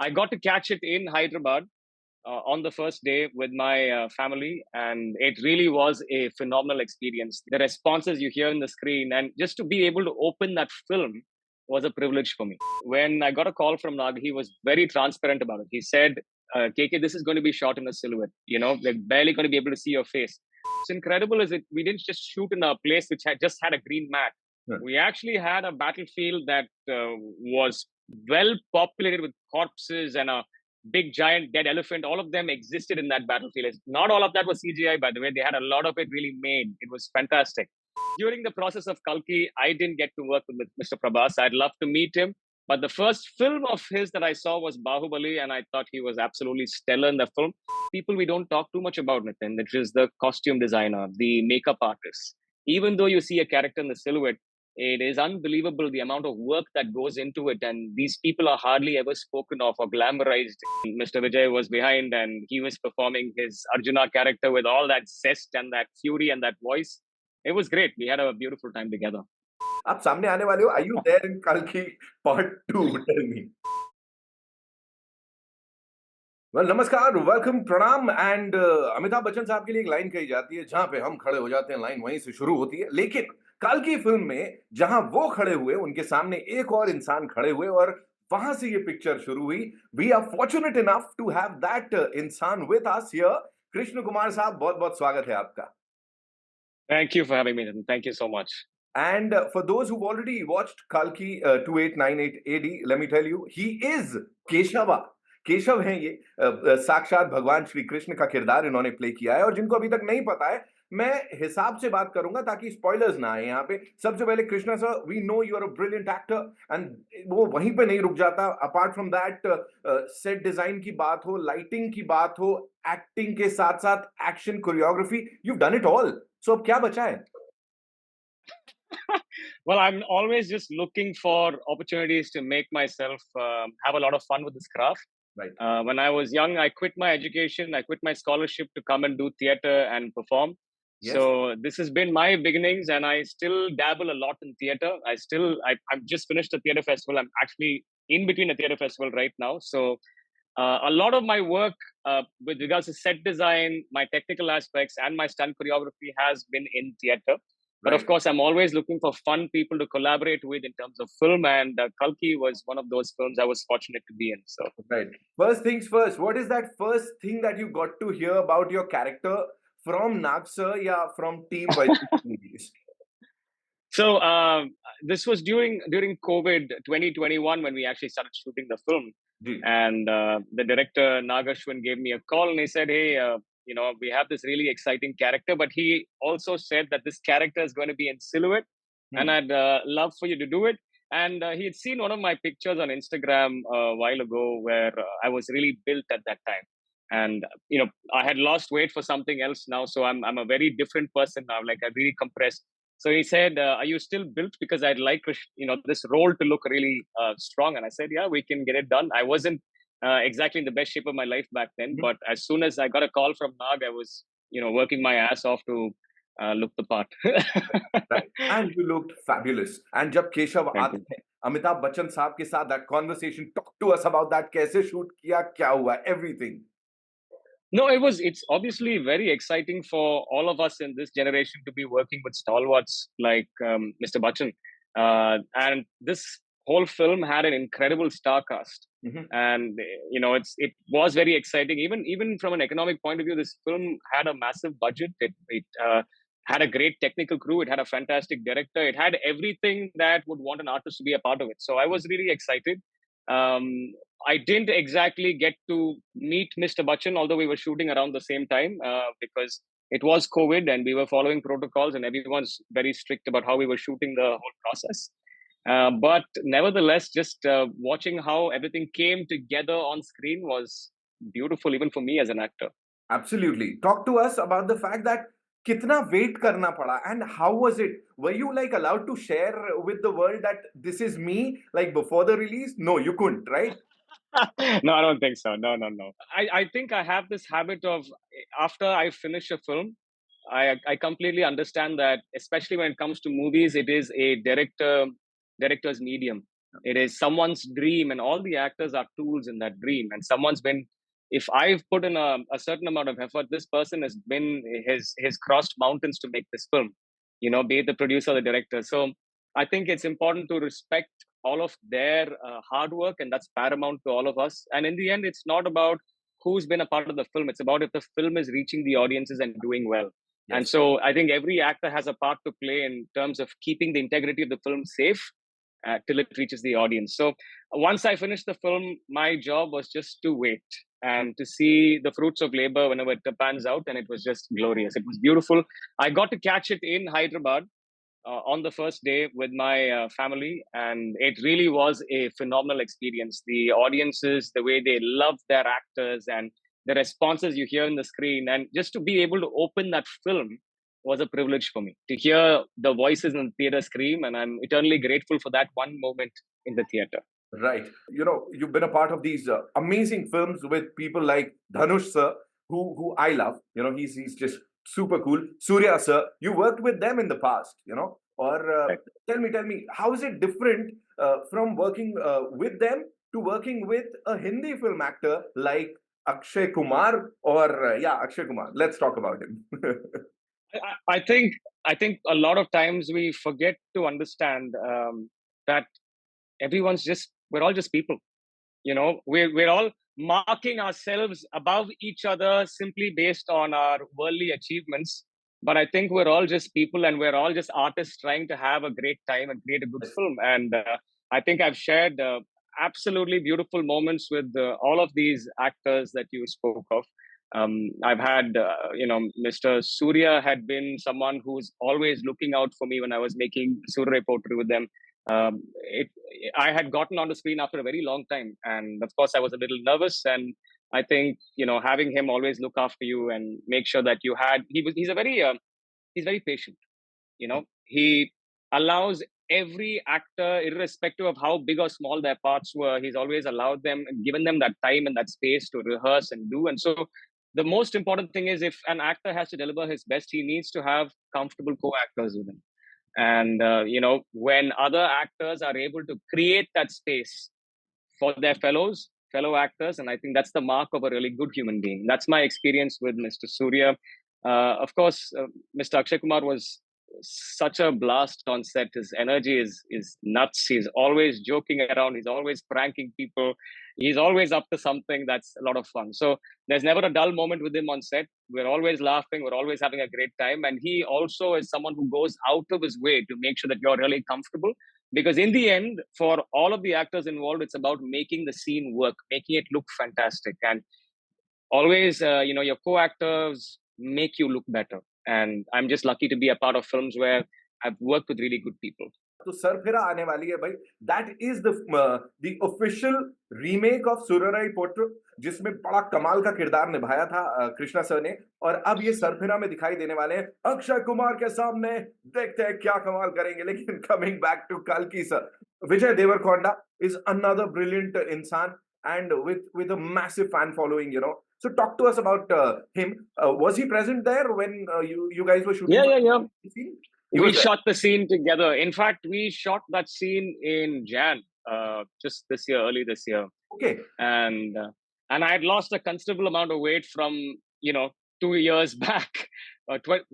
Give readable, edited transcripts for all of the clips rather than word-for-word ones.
I got to catch it in Hyderabad on the first day with my family, and it really was a phenomenal experience. The responses you hear on the screen, and just to be able to open that film was a privilege for me. When I got a call from Nag, he was very transparent about it. He said, KK, this is going to be shot in a silhouette. They're barely going to be able to see your face. What's incredible is we didn't just shoot in a place which had just had a green mat. We actually had a battlefield that was well populated with corpses and a big giant dead elephant. All of them existed in that battlefield. Not all of that was CGI, by the way. They had a lot of it really made. It was fantastic. During the process of Kalki, I didn't get to work with Mr. Prabhas. I'd love to meet him. But the first film of his that I saw was Bahubali, and I thought he was absolutely stellar in the film. People we don't talk too much about, Nitin, which is the costume designer, the makeup artist. Even though you see a character in the silhouette, it is unbelievable the amount of work that goes into it, and these people are hardly ever spoken of or glamorized. Mr. Vijay was behind, and he was performing his Arjuna character with all that zest and that fury and that voice. It was great. We had a beautiful time together. आप सामने आने वाले हो. Are you there in Kalki Part 2? Tell me. Well, नमस्कार, welcome, प्रणाम. And Amitabh Bachchan साहब के लिए एक लाइन कही जाती है, जहां पे हम खड़े हो जाते हैं, लाइन वहीं से शुरू होती है. लेकिन काल्की फिल्म में जहां वो खड़े हुए, उनके सामने एक और इंसान खड़े हुए और वहां से ये पिक्चर शुरू हुई. We are fortunate enough to have that इंसान with us here. Krishna Kumar साहब, बहुत बहुत स्वागत है आपका. Thank you for having me, Nitin. Thank you so much. And for those who've already watched Kalki 2898 AD, let me tell you, he is Keshava. Keshav हैं ये. साक्षात भगवान श्री कृष्ण का किरदार इन्होंने प्ले किया है. और जिनको अभी तक नहीं पता है, मैं हिसाब से बात करूंगा ताकि स्पॉयलर्स ना आए यहाँ पे. सबसे पहले Krishna sir, we know you are a brilliant actor, and वो वहीं पे नहीं रुक जाता. Apart from that, set design की बात हो, लाइटिंग की बात हो, एक्टिंग के साथ साथ action, choreography, you done it all. So अब क्या बचा है? Well, I'm always just looking for opportunities to make myself have a lot of fun with this craft. Right. When I was young, I quit my education, I quit my scholarship to come and do theater and perform. Yes. So this has been my beginnings, and I still dabble a lot in theater. I've just finished a theater festival. I'm actually in between a theater festival right now. So a lot of my work with regards to set design, my technical aspects, and my stunt choreography has been in theater. But of course, I'm always looking for fun people to collaborate with in terms of film, and Kalki was one of those films I was fortunate to be in. So, right. First things first, what is that first thing that you got to hear about your character from Nag sir, yeah, from Team Vyjayanthi Movies? So this was during COVID 2021 when we actually started shooting the film. And the director Nag Ashwin gave me a call and he said, "Hey, we have this really exciting character, but he also said that this character is going to be in silhouette, and I'd love for you to do it." And he had seen one of my pictures on Instagram a while ago where I was really built at that time. And, I had lost weight for something else now. So I'm a very different person now. Like, I really compressed. So he said, "Are you still built? Because I'd like, this role to look really strong." And I said, "Yeah, we can get it done." I wasn't exactly in the best shape of my life back then, but as soon as I got a call from Nag, I was, working my ass off to look the part. Right. And you looked fabulous. And जब केशव आते हैं अमिताभ बच्चन साहब के साथ, that conversation, talk to us about that. कैसे shoot किया, क्या हुआ, everything. No, it's obviously very exciting for all of us in this generation to be working with stalwarts like Mr. Bachchan. And this whole film had an incredible star cast. And, it was very exciting. Even from an economic point of view, this film had a massive budget. It had a great technical crew. It had a fantastic director. It had everything that would want an artist to be a part of it. So I was really excited. I didn't exactly get to meet Mr. Bachchan, although we were shooting around the same time because it was COVID and we were following protocols and everyone's very strict about how we were shooting the whole process. But nevertheless, just watching how everything came together on screen was beautiful, even for me as an actor. Absolutely. Talk to us about the fact that कितना wait करना पड़ा, and how was it? Were you like allowed to share with the world that this is me, like before the release? No, you couldn't, right? No, I don't think so. No. I think I have this habit of, after I finish a film, I completely understand that, especially when it comes to movies, it is a director's medium. It is someone's dream, and all the actors are tools in that dream. And someone's been, if I've put in a certain amount of effort, this person has been his crossed mountains to make this film. Be it the producer or the director. So I think it's important to respect all of their hard work, and that's paramount to all of us. And in the end, it's not about who's been a part of the film. It's about if the film is reaching the audiences and doing well. And Yes. so I think every actor has a part to play in terms of keeping the integrity of the film safe till it reaches the audience. So once I finished the film, my job was just to wait and to see the fruits of labor whenever it pans out. And it was just glorious. It was beautiful. I got to catch it in Hyderabad on the first day with my family, and it really was a phenomenal experience. The audiences, the way they loved their actors, and the responses you hear on the screen, and just to be able to open that film was a privilege for me to hear the voices in the theater scream, and I'm eternally grateful for that one moment in the theater. Right. You've been a part of these amazing films with people like Dhanush sir, who I love. He's just super cool. Surya sir, you worked with them in the past. Or Right. tell me, how is it different from working with them to working with a Hindi film actor like Akshay Kumar or Akshay Kumar. Let's talk about him. I think a lot of times we forget to understand that we're all just people. We're all marking ourselves above each other simply based on our worldly achievements. But I think we're all just people, and we're all just artists trying to have a great time and create a good film. And I think I've shared absolutely beautiful moments with all of these actors that you spoke of. I've had, Mr. Surya had been someone who's always looking out for me when I was making Soorarai Pottru with them. I had gotten on the screen after a very long time, and of course, I was a little nervous. And I think having him always look after you and make sure that he's very patient. He allows every actor, irrespective of how big or small their parts were, he's always allowed them and given them that time and that space to rehearse and do. And so, the most important thing is if an actor has to deliver his best, he needs to have comfortable co-actors with him. And when other actors are able to create that space for their fellow actors, and I think that's the mark of a really good human being. That's my experience with Mr. Surya. Of course, Mr. Akshay Kumar was such a blast on set. His energy is nuts. He's always joking around. He's always pranking people. He's always up to something that's a lot of fun. So there's never a dull moment with him on set. We're always laughing. We're always having a great time. And he also is someone who goes out of his way to make sure that you're really comfortable. Because in the end, for all of the actors involved, it's about making the scene work, making it look fantastic. And always, your co-actors make you look better. And I'm just lucky to be a part of films where I've worked with really good people. तो सरफिरा आने वाली है भाई. That is the official remake of Soorarai Pottru, जिसमें बड़ा कमाल का किरदार निभाया था कृष्णा सर ने, और अब ये सरफिरा में दिखाई देने वाले हैं अक्षय कुमार के सामने. देखते हैं क्या कमाल करेंगे. लेकिन कमिंग बैक टू कल्कि sir, Vijay Deverakonda is another brilliant इंसान and with a massive fan following. So talk to us about him. Was he present there when you guys were shooting? Yeah. We shot the scene together. In fact, we shot that scene in Jan, just early this year. Okay. And I had lost a considerable amount of weight from 2 years back,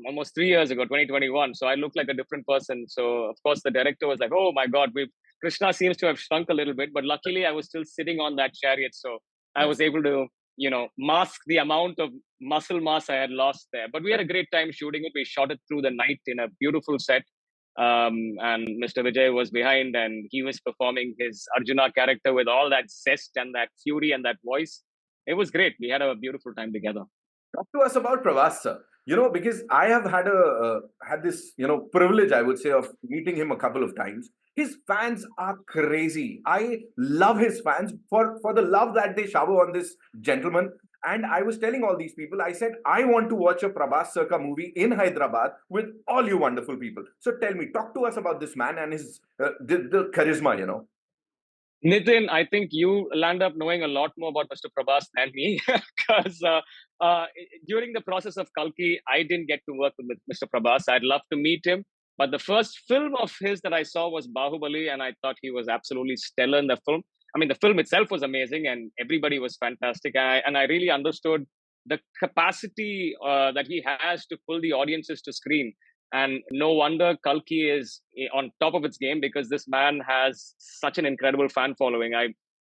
almost 3 years ago, 2021. So I looked like a different person. So of course the director was like, "Oh my God, Krishna seems to have shrunk a little bit," but luckily I was still sitting on that chariot, so I was able to mask the amount of muscle mass I had lost there. But we had a great time shooting it. We shot it through the night in a beautiful set. And Mr. Vijay was behind, and he was performing his Arjuna character with all that zest and that fury and that voice. It was great. We had a beautiful time together. Talk to us about Prabhas sir. Because I have had this privilege, I would say, of meeting him a couple of times. His fans are crazy. I love his fans for the love that they shower on this gentleman. And I was telling all these people, I said, I want to watch a Prabhas sir ka movie in Hyderabad with all you wonderful people. So tell me, talk to us about this man and his the charisma. Nitin, I think you land up knowing a lot more about Mr. Prabhas than me, because during the process of Kalki, I didn't get to work with Mr. Prabhas. I'd love to meet him. But the first film of his that I saw was Bahubali, and I thought he was absolutely stellar in the film. I mean, the film itself was amazing, and everybody was fantastic. And I really understood the capacity that he has to pull the audiences to screen. And no wonder Kalki is on top of its game, because this man has such an incredible fan following.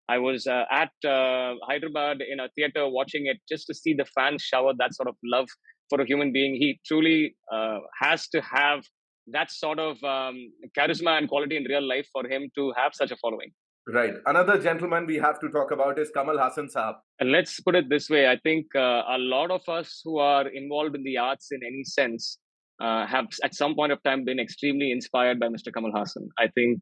I was at Hyderabad in a theater watching it just to see the fans shower that sort of love for a human being. He truly has to have that sort of charisma and quality in real life for him to have such a following. Right. Another gentleman we have to talk about is Kamal Hassan Saab. And let's put it this way. I think a lot of us who are involved in the arts in any sense have at some point of time been extremely inspired by Mr. Kamal Hassan. I think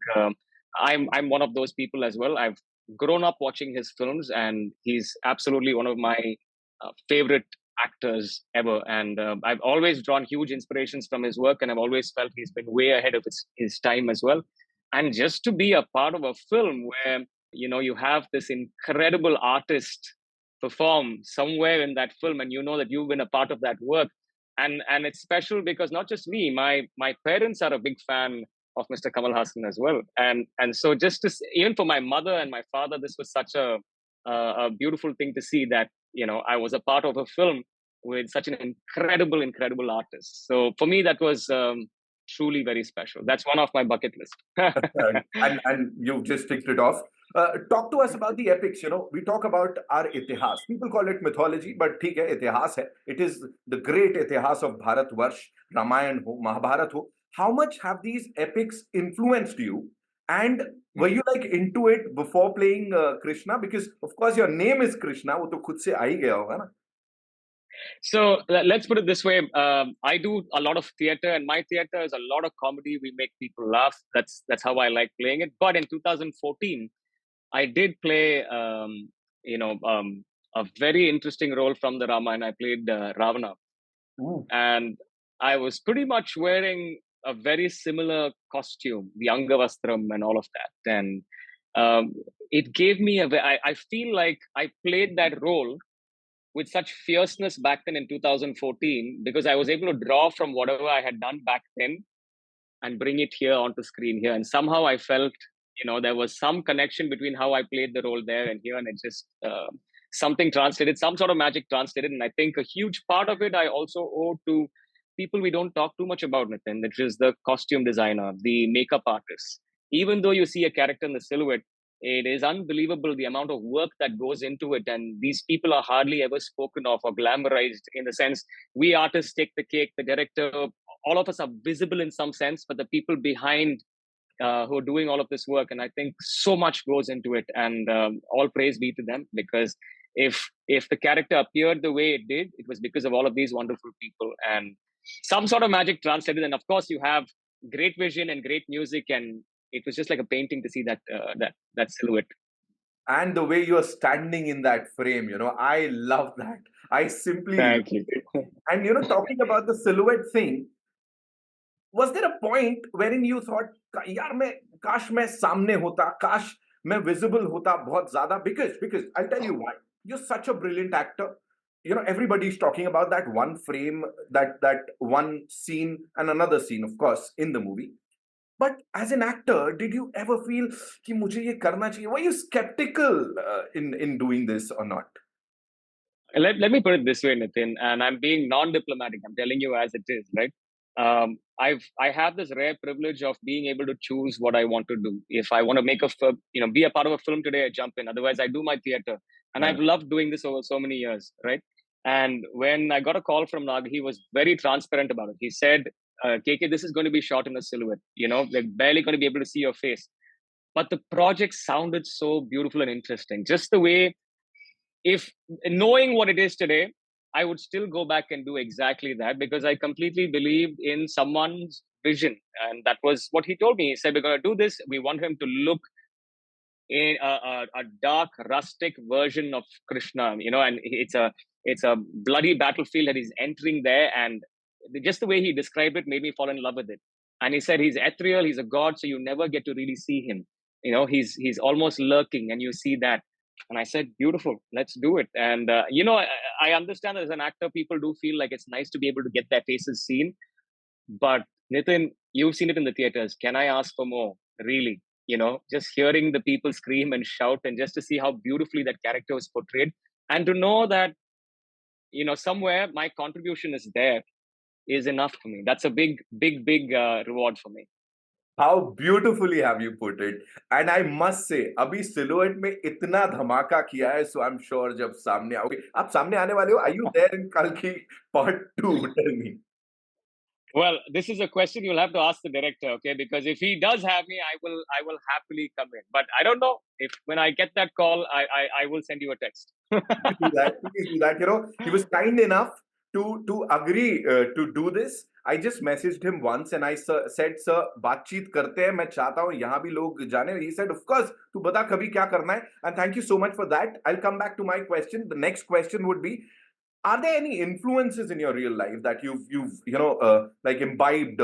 I'm one of those people as well. I've grown up watching his films, and he's absolutely one of my favorite actors ever. And I've always drawn huge inspirations from his work, and I've always felt he's been way ahead of his time as well. And just to be a part of a film where you have this incredible artist perform somewhere in that film, and you know that you've been a part of that work, and it's special because not just me, my parents are a big fan of Mr. Kamal Hassan as well, and so just to even for my mother and my father, this was such a beautiful thing to see that I was a part of a film with such an incredible artist. So for me, that was truly very special. That's one of my bucket list. and you've just ticked it off. Talk to us about the epics. We talk about our itihas. People call it mythology, but theek hai, itihas hai. It is the great itihas of Bharatvarsh, Ramayan ho, Mahabharat ho. How much have these epics influenced you? And were you like into it before playing Krishna? Because of course your name is Krishna. वो तो खुद से आ ही गया होगा ना? So let's put it this way. I do a lot of theater, and my theater is a lot of comedy. We make people laugh. That's how I like playing it. But in 2014, I did play, a very interesting role from the Ramayana. I played Ravana, Ooh. and I was pretty much wearing a very similar costume, the Angavastram and all of that. And it gave me I feel like I played that role with such fierceness back then in 2014, because I was able to draw from whatever I had done back then and bring it here onto screen here. And somehow I felt, there was some connection between how I played the role there and here, and it just something translated, some sort of magic translated. And I think a huge part of it I also owe to people we don't talk too much about, Nitin, which is the costume designer, the makeup artist. Even though you see a character in the silhouette, it is unbelievable the amount of work that goes into it. And these people are hardly ever spoken of or glamorized, in the sense we artists take the cake, the director, all of us are visible in some sense, but the people behind who are doing all of this work. And I think so much goes into it, and all praise be to them, because if the character appeared the way it did, it was because of all of these wonderful people, and some sort of magic translated. And of course, you have great vision and great music, and it was just like a painting to see that silhouette. And the way you're standing in that frame, I love that. I simply Thank love you. it. And talking about the silhouette thing, was there a point wherein you thought, यार मैं काश मैं सामने होता, काश मैं visible होता बहुत ज़्यादा? Because I'll tell you why. You're such a brilliant actor. Everybody's talking about that one frame, that one scene and another scene, of course, in the movie. But as an actor, did you ever feel कि मुझे ये करना चाहिए? Were you skeptical in doing this or not? Let me put it this way, Nitin, and I'm being non-diplomatic. I'm telling you as it is, right? I have this rare privilege of being able to choose what I want to do. If I want to make a film, be a part of a film today, I jump in. Otherwise, I do my theater, and I've loved doing this over so many years, right? And when I got a call from Nag, he was very transparent about it. He said, "KK, this is going to be shot in a silhouette. They're barely going to be able to see your face." But the project sounded so beautiful and interesting. Just the way, if knowing what it is today, I would still go back and do exactly that, because I completely believed in someone's vision. And that was what he told me. He said, "We're going to do this. We want him to look in a dark, rustic version of Krishna, and it's a bloody battlefield that he's entering there. And just the way he described it made me fall in love with it. And he said he's ethereal, he's a god, so you never get to really see him. He's almost lurking, and you see that. And I said, beautiful, let's do it. And, I understand that as an actor, people do feel like it's nice to be able to get their faces seen. But Nitin, you've seen it in the theaters. Can I ask for more? Really? Just hearing the people scream and shout, and just to see how beautifully that character was portrayed, and to know that, somewhere my contribution is there, is enough for me. That's a big, big, big reward for me. How beautifully have you put it. And I must say, अभी silhouette में इतना धमाका किया है, so I'm sure जब सामने आओगे, आप सामने आने वाले हो, are you there in Kalki Part 2? Tell me. Well, this is a question you'll have to ask the director, okay? Because if he does have me, I will happily come in. But I don't know if when I get that call, I will send you a text. Please do that. Please do that. He was kind enough to agree to do this. I just messaged him once and I said, sir, बातचीत करते हैं, मैं चाहता हूँ यहाँ भी लोग जाने. He said, of course, तू बता कभी क्या करना है. And thank you so much for that. I'll come back to my question. The next question would be, are there any influences in your real life that you've like imbibed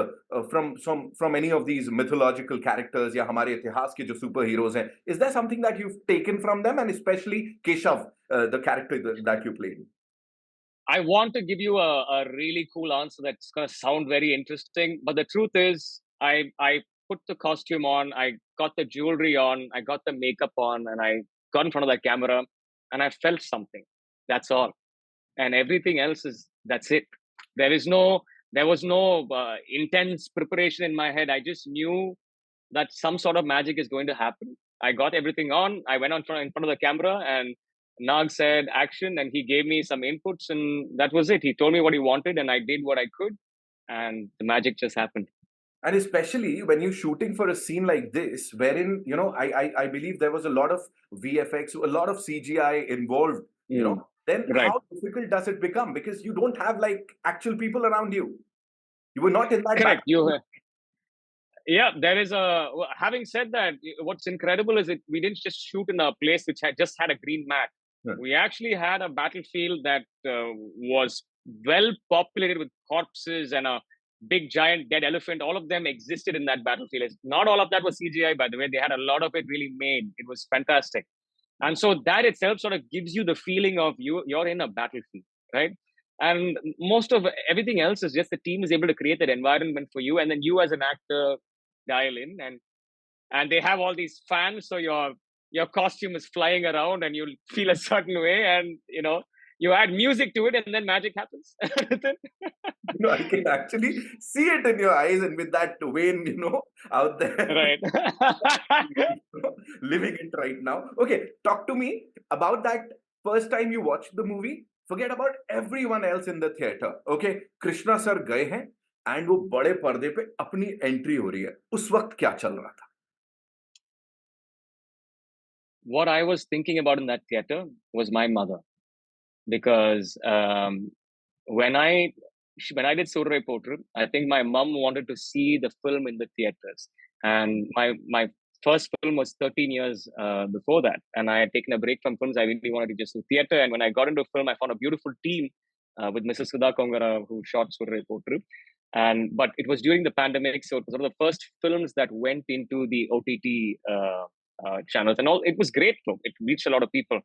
from any of these mythological characters या हमारे इतिहास के जो superheroes हैं? Is there something that you've taken from them, and especially Keshav, the character that you played? I want to give you a really cool answer that's going to sound very interesting, but the truth is, I put the costume on, I got the jewelry on, I got the makeup on, and I got in front of the camera, and I felt something. That's all. And everything else that's it. There was no intense preparation in my head. I just knew that some sort of magic is going to happen. I got everything on. I went in front of the camera, and Nag said action, and he gave me some inputs, and that was it. He told me what he wanted, and I did what I could, and the magic just happened. And especially when you're shooting for a scene like this, wherein I believe there was a lot of VFX, a lot of CGI involved. Then Right. how difficult does it become? Because you don't have like actual people around you. You were not in that. Correct. Yeah, there is having said that, what's incredible is that we didn't just shoot in a place which just had a green mat. We actually had a battlefield that was well populated with corpses and a big giant dead elephant. All of them existed in that battlefield. Not all of that was CGI, by the way. They had a lot of it really made. It was fantastic. And so that itself sort of gives you the feeling of you're in a battlefield, right? And most of everything else is just the team is able to create that environment for you, and then you as an actor dial in, and they have all these fans, so your costume is flying around and you'll feel a certain way, and you add music to it, and then magic happens. I can actually see it in your eyes, and with that vein, out there. Right. Living it right now. Okay, talk to me about that first time you watched the movie. Forget about everyone else in the theater. Okay, Krishna sir गए हैं, and वो बड़े पर्दे पे अपनी entry हो रही है. उस वक्त क्या चल रहा था? What I was thinking about in that theater was my mother, because when I did Soorarai Pottru, I think my mom wanted to see the film in the theaters, and my first film was 13 years before that, and I had taken a break from films. I really wanted to just do theater, and when I got into film, I found a beautiful team with Mrs. Sudha Kongara, who shot Soorarai Pottru. But it was during the pandemic, so it was one of the first films that went into the OTT channels, and all. It was great, though. It reached a lot of people.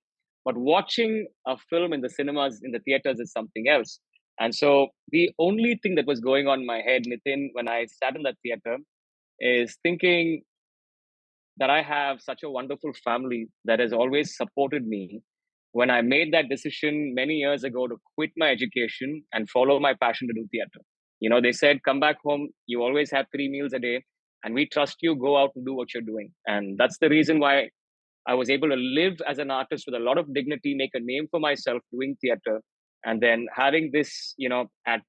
But watching a film in the cinemas, in the theaters, is something else. And so the only thing that was going on in my head, Nitin, when I sat in that theater, is thinking that I have such a wonderful family that has always supported me when I made that decision many years ago to quit my education and follow my passion to do theater. They said, come back home, you always have 3 meals a day, and we trust you, go out and do what you're doing. And that's the reason why I was able to live as an artist with a lot of dignity, make a name for myself doing theater, and then having this, at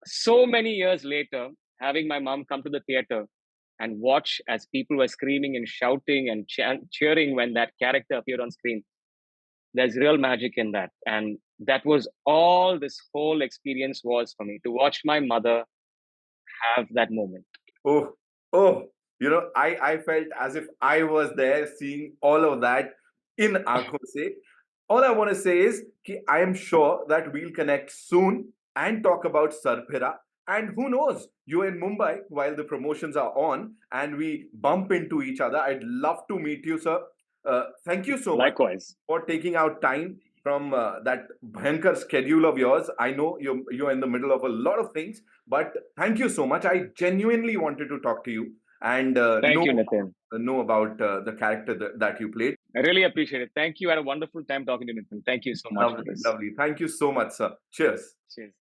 so many years later, having my mom come to the theater and watch as people were screaming and shouting and cheering when that character appeared on screen. There's real magic in that. And that was all this whole experience was for me, to watch my mother have that moment. Oh, I felt as if I was there seeing all of that in aankhon se. All I want to say is that I am sure that we'll connect soon and talk about Sarfira. And who knows, you're in Mumbai while the promotions are on and we bump into each other. I'd love to meet you, sir. Thank you so Likewise. much for taking out time. from that bhayankar schedule of yours. I know you're in the middle of a lot of things, but thank you so much. I genuinely wanted to talk to you and Thank you, Nitin. know about the character that you played. I really appreciate it. Thank you. I had a wonderful time talking to you, Nitin. Thank you so much for Lovely, this. lovely. Thank you so much, sir. Cheers. Cheers.